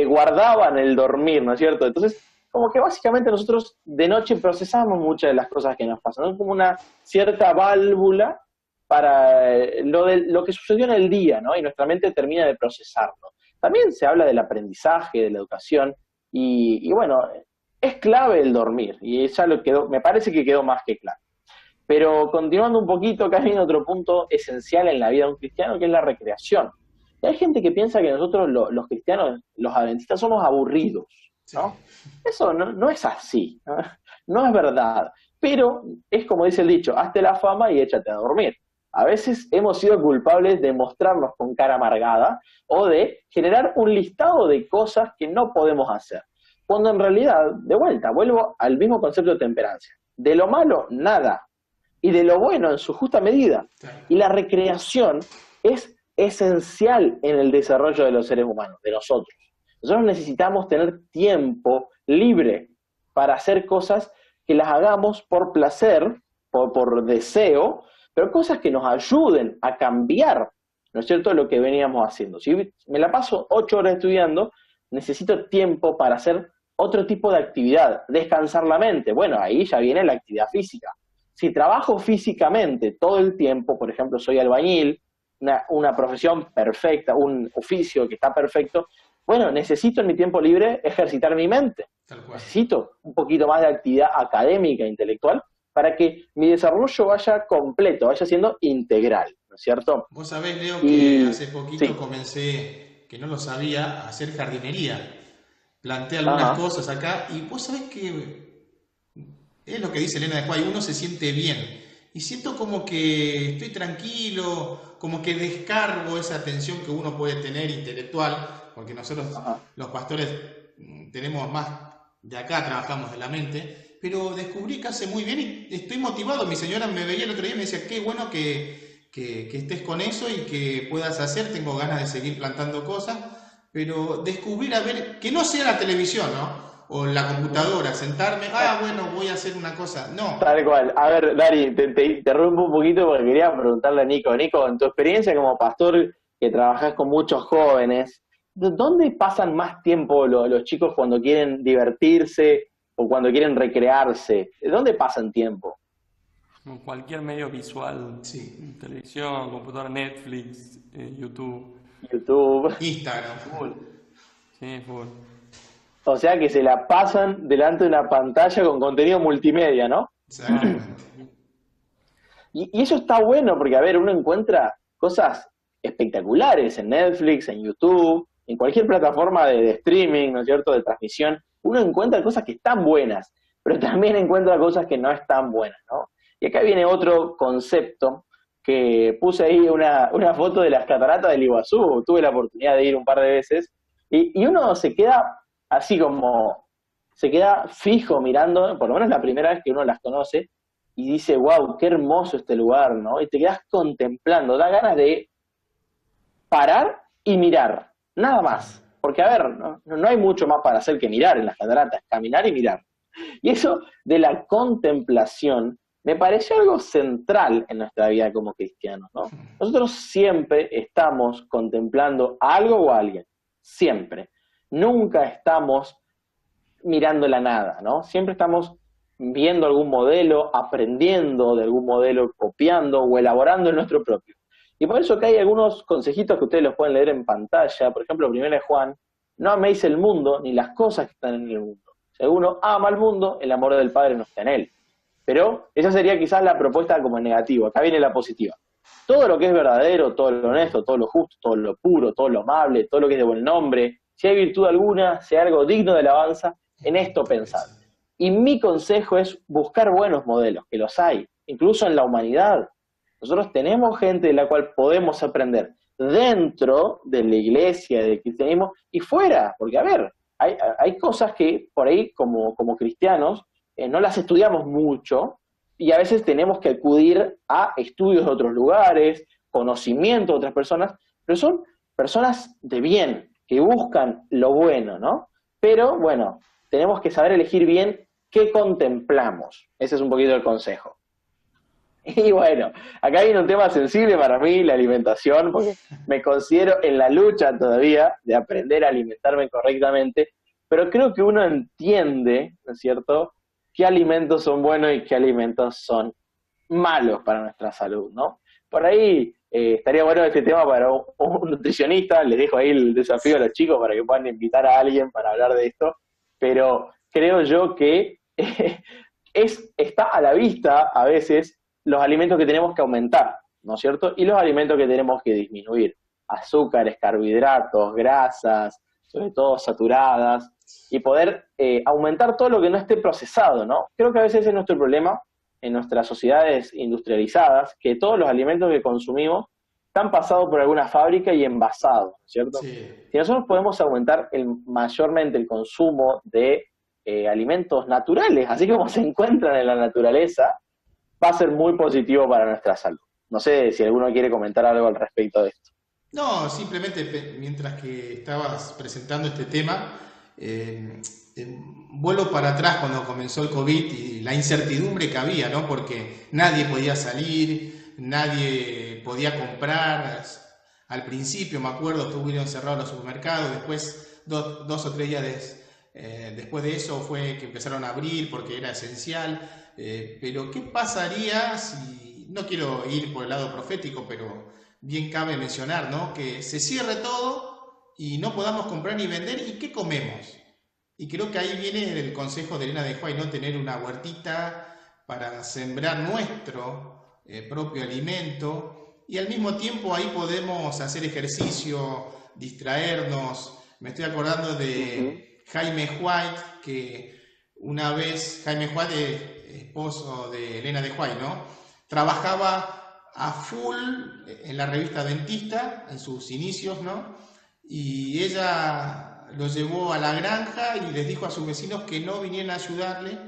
guardaban el dormir, ¿no es cierto? Entonces, como que básicamente nosotros de noche procesamos muchas de las cosas que nos pasan, ¿no? Es como una cierta válvula para lo que sucedió en el día, ¿no? Y nuestra mente termina de procesarlo. También se habla del aprendizaje, de la educación, y bueno, es clave el dormir, y ya lo quedó, me parece que quedó más que claro. Pero continuando un poquito, acá viene otro punto esencial en la vida de un cristiano, que es la recreación. Y hay gente que piensa que nosotros los cristianos, los adventistas, somos aburridos, sí. ¿no? Eso no es así, ¿no? No es verdad. Pero es como dice el dicho, hazte la fama y échate a dormir. A veces hemos sido culpables de mostrarnos con cara amargada o de generar un listado de cosas que no podemos hacer. Cuando en realidad, de vuelta, vuelvo al mismo concepto de temperancia. De lo malo, nada, y de lo bueno en su justa medida. Claro. Y la recreación es esencial en el desarrollo de los seres humanos, de nosotros. Nosotros necesitamos tener tiempo libre para hacer cosas que las hagamos por placer, por deseo, pero cosas que nos ayuden a cambiar, ¿no es cierto?, lo que veníamos haciendo. Si me la paso 8 horas estudiando, necesito tiempo para hacer otro tipo de actividad, descansar la mente. Bueno, ahí ya viene la actividad física. Si trabajo físicamente todo el tiempo, por ejemplo, soy albañil, una profesión perfecta, un oficio que está perfecto, bueno, necesito en mi tiempo libre ejercitar mi mente. Tal cual. Necesito un poquito más de actividad académica, intelectual, para que mi desarrollo vaya completo, vaya siendo integral, ¿no es cierto? Vos sabés, Leo, que Y hace poquito sí, comencé, que no lo sabía, a hacer jardinería. Planté algunas ajá, cosas acá y vos sabés que es lo que dice Elena de Juárez, uno se siente bien. Y siento como que estoy tranquilo, como que descargo esa tensión que uno puede tener intelectual, porque nosotros ajá. los pastores tenemos más de acá, trabajamos de la mente, pero descubrí que hace muy bien y estoy motivado. Mi señora me veía el otro día y me decía, qué bueno que estés con eso y que puedas hacer, tengo ganas de seguir plantando cosas, pero descubrir a ver, que no sea la televisión, ¿no? O la computadora, sentarme, bueno, voy a hacer una cosa. No, Tal cual. A ver, Dari, te interrumpo un poquito porque quería preguntarle a Nico. Nico, en tu experiencia como pastor que trabajás con muchos jóvenes, ¿dónde pasan más tiempo los chicos cuando quieren divertirse o cuando quieren recrearse? ¿Dónde pasan tiempo? En cualquier medio visual, sí, televisión, computadora, Netflix, YouTube, YouTube. Instagram, full. Sí, full. O sea que se la pasan delante de una pantalla con contenido multimedia, ¿no? exactamente. Y eso está bueno porque, a ver, uno encuentra cosas espectaculares en Netflix, en YouTube, en cualquier plataforma de streaming, ¿no es cierto?, de transmisión. Uno encuentra cosas que están buenas, pero también encuentra cosas que no están buenas, ¿no? Y acá viene otro concepto que puse ahí una foto de las cataratas del Iguazú. Tuve la oportunidad de ir un par de veces y uno se queda así como, se queda fijo mirando, por lo menos la primera vez que uno las conoce, y dice, wow, qué hermoso este lugar, ¿no? Y te quedas contemplando, da ganas de parar y mirar, nada más. Porque, a ver, no hay mucho más para hacer que mirar en las cataratas, caminar y mirar. Y eso de la contemplación me pareció algo central en nuestra vida como cristianos, ¿no? Nosotros siempre estamos contemplando a algo o a alguien, siempre. Nunca estamos mirando la nada, ¿no? Siempre estamos viendo algún modelo, aprendiendo de algún modelo, copiando o elaborando el nuestro propio. Y por eso que hay algunos consejitos que ustedes los pueden leer en pantalla. Por ejemplo, primero de Juan, no améis el mundo ni las cosas que están en el mundo. Si alguno ama al mundo, el amor del Padre no está en él. Pero esa sería quizás la propuesta como negativa. Acá viene la positiva. Todo lo que es verdadero, todo lo honesto, todo lo justo, todo lo puro, todo lo amable, todo lo que es de buen nombre, si hay virtud alguna, si hay algo digno de alabanza, en esto pensad. Y mi consejo es buscar buenos modelos, que los hay, incluso en la humanidad. Nosotros tenemos gente de la cual podemos aprender dentro de la iglesia, del cristianismo, y fuera, porque a ver, hay cosas que por ahí como cristianos no las estudiamos mucho, y a veces tenemos que acudir a estudios de otros lugares, conocimiento de otras personas, pero son personas de bien, que buscan lo bueno, ¿no? Pero, bueno, tenemos que saber elegir bien qué contemplamos. Ese es un poquito el consejo. Y bueno, acá viene un tema sensible para mí, la alimentación, porque me considero en la lucha todavía de aprender a alimentarme correctamente, pero creo que uno entiende, ¿no es cierto?, qué alimentos son buenos y qué alimentos son malos para nuestra salud, ¿no? Por ahí estaría bueno este tema para un nutricionista, les dejo ahí el desafío a los chicos para que puedan invitar a alguien para hablar de esto, pero creo yo que está a la vista a veces los alimentos que tenemos que aumentar, ¿no es cierto? Y los alimentos que tenemos que disminuir. Azúcares, carbohidratos, grasas, sobre todo saturadas, y poder aumentar todo lo que no esté procesado, ¿no? Creo que a veces es nuestro problema en nuestras sociedades industrializadas, que todos los alimentos que consumimos están pasados por alguna fábrica y envasados, ¿cierto? Sí. Si nosotros podemos aumentar mayormente el consumo de alimentos naturales, así como se encuentran en la naturaleza, va a ser muy positivo para nuestra salud. No sé si alguno quiere comentar algo al respecto de esto. No, simplemente mientras que estabas presentando este tema, vuelvo para atrás cuando comenzó el COVID y la incertidumbre que había, ¿no? Porque nadie podía salir, nadie podía comprar. Al principio, me acuerdo, estuvieron cerrados los supermercados, después, dos o tres días después de eso fue que empezaron a abrir porque era esencial. Pero ¿qué pasaría si, no quiero ir por el lado profético, pero bien cabe mencionar, ¿no?, que se cierre todo y no podamos comprar ni vender? ¿Y qué comemos? Y creo que ahí viene el consejo de Elena de White, ¿no? Tener una huertita para sembrar nuestro propio alimento, y al mismo tiempo ahí podemos hacer ejercicio, distraernos. Me estoy acordando de Jaime White, que una vez, Jaime White, esposo de Elena de White, ¿no?, trabajaba a full en la revista Dentista, en sus inicios, ¿no? Y ella lo llevó a la granja y les dijo a sus vecinos que no vinieran a ayudarle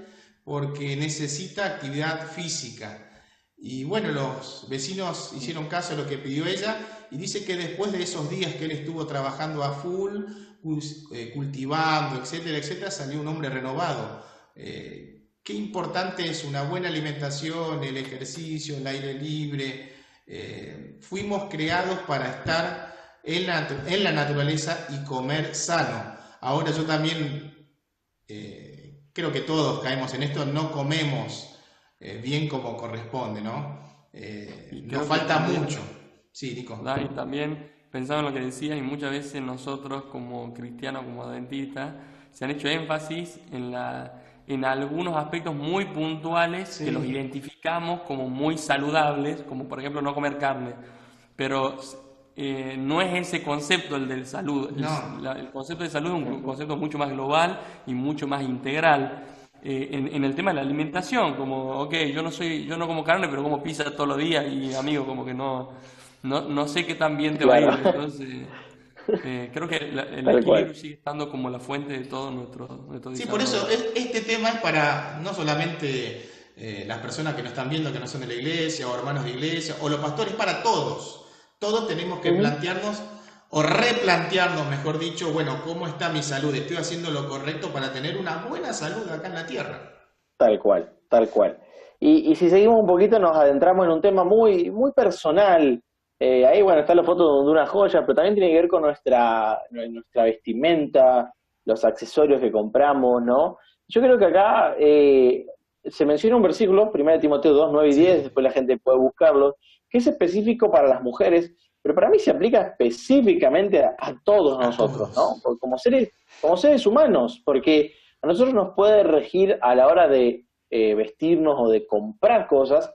porque necesita actividad física. Y bueno, los vecinos hicieron caso a lo que pidió ella, y dice que después de esos días que él estuvo trabajando a full, cultivando, etcétera, etcétera, salió un hombre renovado. Qué importante es una buena alimentación, el ejercicio, el aire libre. Fuimos creados para estar en la naturaleza y comer sano. Ahora yo también creo que todos caemos en esto, no comemos bien como corresponde, ¿no? Nos falta mucho. Sí, Nico. Y también pensaba en lo que decías, y muchas veces nosotros como cristianos, como adventistas, se han hecho énfasis en algunos aspectos muy puntuales, sí, que los identificamos como muy saludables, como por ejemplo no comer carne, pero no es ese concepto el del salud. No. El concepto de salud es un concepto mucho más global y mucho más integral. En el tema de la alimentación, como, ok, yo no como carne, pero como pizza todos los días, y amigo, como que no sé qué tan bien te va a ir. Entonces, creo que el equilibrio sigue estando como la fuente de todo nuestro desarrollo. Sí, por eso este tema es para no solamente las personas que nos están viendo, que no son de la iglesia, o hermanos de iglesia, o los pastores, para todos. Todos tenemos que plantearnos, o replantearnos, mejor dicho, bueno, ¿cómo está mi salud? ¿Estoy haciendo lo correcto para tener una buena salud acá en la tierra? Tal cual, tal cual. Y si seguimos un poquito, nos adentramos en un tema muy, muy personal. Ahí, bueno, están las fotos de una joya, pero también tiene que ver con nuestra vestimenta, los accesorios que compramos, ¿no? Yo creo que acá se menciona un versículo, 1 Timoteo 2, 9 y 10, después la gente puede buscarlo, que es específico para las mujeres, pero para mí se aplica específicamente a todos nosotros, ¿no? Porque como seres humanos, porque a nosotros nos puede regir a la hora de vestirnos o de comprar cosas,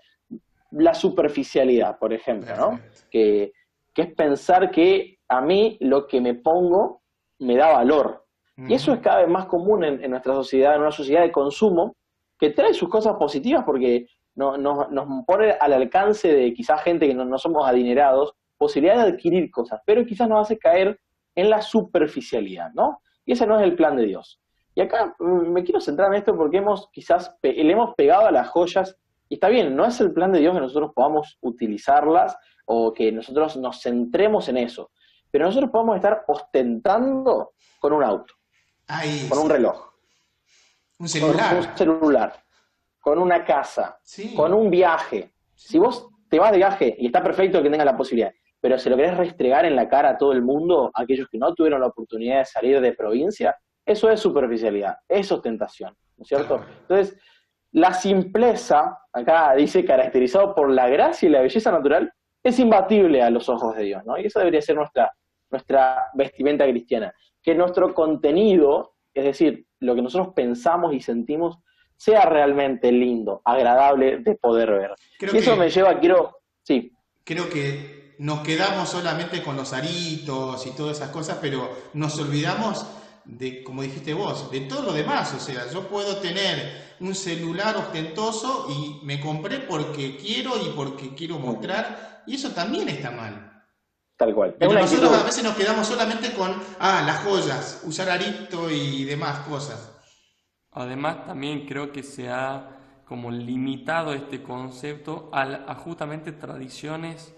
la superficialidad, por ejemplo, ¿no? Que es pensar que a mí lo que me pongo me da valor. Y eso es cada vez más común en nuestra sociedad, en una sociedad de consumo, que trae sus cosas positivas porque nos pone al alcance de quizás gente que no somos adinerados, posibilidad de adquirir cosas, pero quizás nos hace caer en la superficialidad, ¿no? Y ese no es el plan de Dios. Y acá me quiero centrar en esto porque le hemos pegado a las joyas, y está bien, no es el plan de Dios que nosotros podamos utilizarlas o que nosotros nos centremos en eso, pero nosotros podemos estar ostentando con un auto, con un reloj, un celular, con un celular, con una casa, sí, con un viaje. Sí. Si vos te vas de viaje, y está perfecto que tengas la posibilidad, pero se lo querés restregar en la cara a todo el mundo, a aquellos que no tuvieron la oportunidad de salir de provincia, eso es superficialidad, es ostentación, ¿no es cierto? Claro. Entonces, la simpleza, acá dice caracterizado por la gracia y la belleza natural, es imbatible a los ojos de Dios, ¿no? Y eso debería ser nuestra vestimenta cristiana. Que nuestro contenido, es decir, lo que nosotros pensamos y sentimos, sea realmente lindo, agradable de poder ver. Y eso me lleva, sí. Creo que nos quedamos solamente con los aritos y todas esas cosas, pero nos olvidamos de, como dijiste vos, de todo lo demás. O sea, yo puedo tener un celular ostentoso y me compré porque quiero y porque quiero mostrar, y eso también está mal. Tal cual. Pero nosotros a veces nos quedamos solamente con, las joyas, usar arito y demás cosas. Además, también creo que se ha como limitado este concepto a justamente tradiciones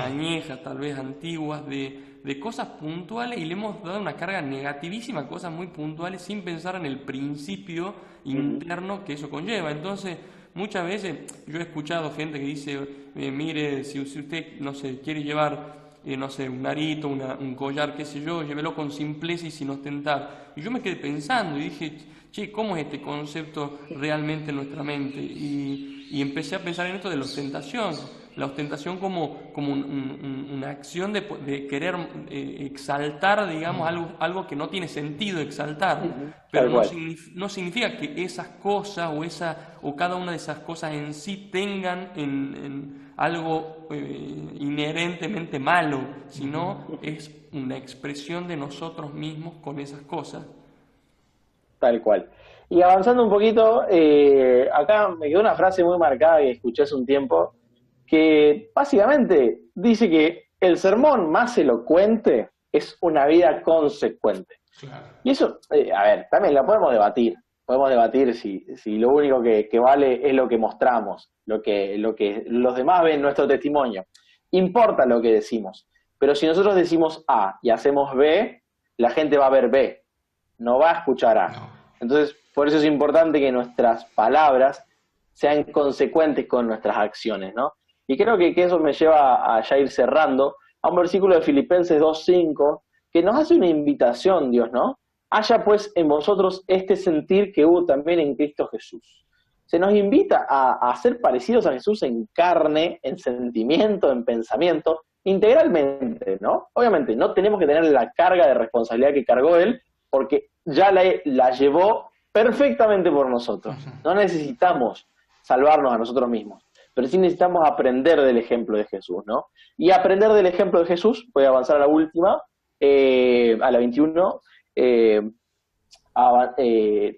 añejas, tal vez antiguas, de cosas puntuales, y le hemos dado una carga negativísima a cosas muy puntuales sin pensar en el principio interno que eso conlleva. Entonces, muchas veces yo he escuchado gente que dice, mire, si usted, no sé, quiere llevar, no sé, un arito, un collar, qué sé yo, llévelo con simpleza y sin ostentar. Y yo me quedé pensando y dije, che, ¿cómo es este concepto realmente en nuestra mente? Y empecé a pensar en esto de la ostentación como una acción de querer exaltar, digamos, algo que no tiene sentido exaltar, pero no significa que esas cosas o cada una de esas cosas en sí tengan en algo inherentemente malo, sino es una expresión de nosotros mismos con esas cosas. Tal cual. Y avanzando un poquito, acá me quedó una frase muy marcada que escuché hace un tiempo, que básicamente dice que el sermón más elocuente es una vida consecuente. Claro. Y eso, a ver, también la podemos debatir. Podemos debatir si lo único que vale es lo que mostramos, lo que los demás ven nuestro testimonio. Importa lo que decimos. Pero si nosotros decimos A y hacemos B, la gente va a ver B, no va a escuchar A. No. Entonces, por eso es importante que nuestras palabras sean consecuentes con nuestras acciones, ¿no? Y creo que eso me lleva a ya ir cerrando a un versículo de Filipenses 2:5 que nos hace una invitación, Dios, ¿no? Haya pues en vosotros este sentir que hubo también en Cristo Jesús. Se nos invita a ser parecidos a Jesús en carne, en sentimiento, en pensamiento, integralmente, ¿no? Obviamente no tenemos que tener la carga de responsabilidad que cargó Él, porque ya la llevó perfectamente por nosotros. No necesitamos salvarnos a nosotros mismos, pero sí necesitamos aprender del ejemplo de Jesús, ¿no? Y aprender del ejemplo de Jesús, voy a avanzar a la última, a la 21,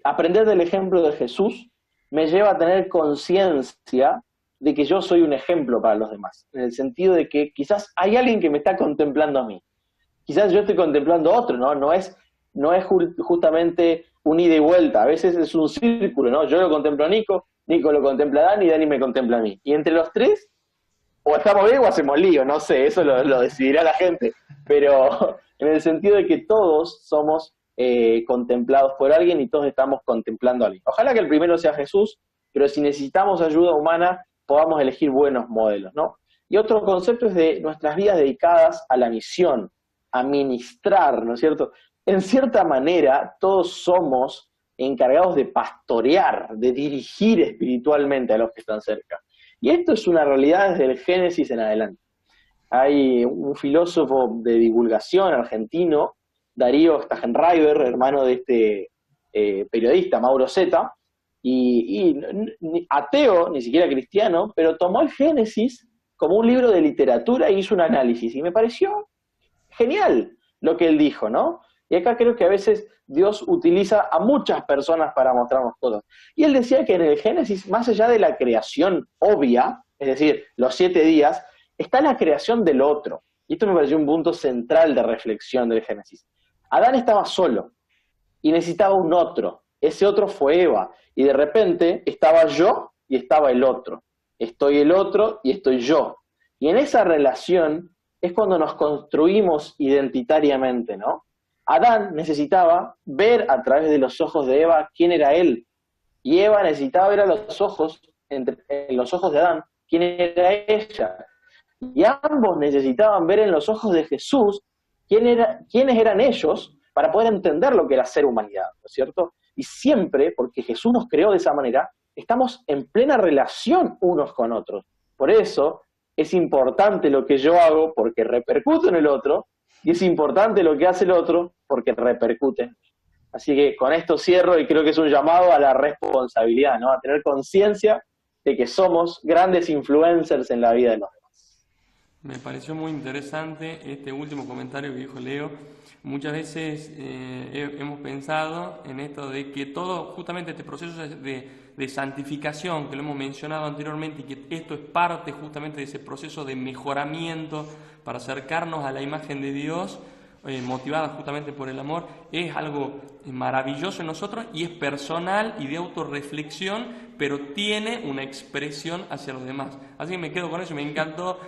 aprender del ejemplo de Jesús me lleva a tener conciencia de que yo soy un ejemplo para los demás, en el sentido de que quizás hay alguien que me está contemplando a mí, quizás yo estoy contemplando a otro, ¿no? No es justamente un ida y vuelta, a veces es un círculo, ¿no? Yo lo contemplo a Nico lo contempla a Dani, Dani me contempla a mí. Y entre los tres, o estamos bien o hacemos lío, no sé, eso lo decidirá la gente. Pero en el sentido de que todos somos contemplados por alguien y todos estamos contemplando a alguien. Ojalá que el primero sea Jesús, pero si necesitamos ayuda humana, podamos elegir buenos modelos, ¿no? Y otro concepto es de nuestras vidas dedicadas a la misión, a ministrar, ¿no es cierto? en cierta manera, todos somos encargados de pastorear, de dirigir espiritualmente a los que están cerca. Y esto es una realidad desde el Génesis en adelante. Hay un filósofo de divulgación argentino, Darío Stagenreiber, hermano de este periodista, Mauro Zeta, y ateo, ni siquiera cristiano, pero tomó el Génesis como un libro de literatura e hizo un análisis. Y me pareció genial lo que él dijo, ¿no? Y acá creo que a veces Dios utiliza a muchas personas para mostrarnos cosas. Y él decía que en el Génesis, más allá de la creación obvia, es decir, los 7 días, está la creación del otro. Y esto me pareció un punto central de reflexión del Génesis. Adán estaba solo y necesitaba un otro. Ese otro fue Eva. Y de repente estaba yo y estaba el otro. Estoy el otro y estoy yo. Y en esa relación es cuando nos construimos identitariamente, ¿no? Adán necesitaba ver a través de los ojos de Eva quién era él. Y Eva necesitaba ver a los ojos, en los ojos de Adán, quién era ella. Y ambos necesitaban ver en los ojos de Jesús quiénes eran ellos para poder entender lo que era ser humanidad, ¿no es cierto? Y siempre, porque Jesús nos creó de esa manera, estamos en plena relación unos con otros. Por eso es importante lo que yo hago porque repercute en el otro, y es importante lo que hace el otro porque repercute en mí. Así que con esto cierro y creo que es un llamado a la responsabilidad, ¿no? A tener conciencia de que somos grandes influencers en la vida de los demás. Me pareció muy interesante este último comentario que dijo Leo. Muchas veces hemos pensado en esto de que todo, justamente este proceso de santificación que lo hemos mencionado anteriormente, y que esto es parte justamente de ese proceso de mejoramiento para acercarnos a la imagen de Dios, motivada justamente por el amor, es algo maravilloso en nosotros y es personal y de autorreflexión, pero tiene una expresión hacia los demás. Así que me quedo con eso, me encantó.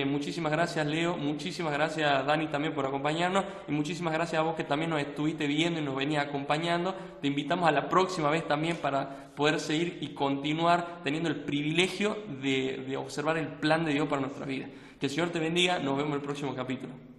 Muchísimas gracias, Leo, muchísimas gracias, Dani, también por acompañarnos, y muchísimas gracias a vos que también nos estuviste viendo y nos venías acompañando. Te invitamos a la próxima vez también para poder seguir y continuar teniendo el privilegio de observar el plan de Dios para nuestra vida. Que el Señor te bendiga, nos vemos en el próximo capítulo.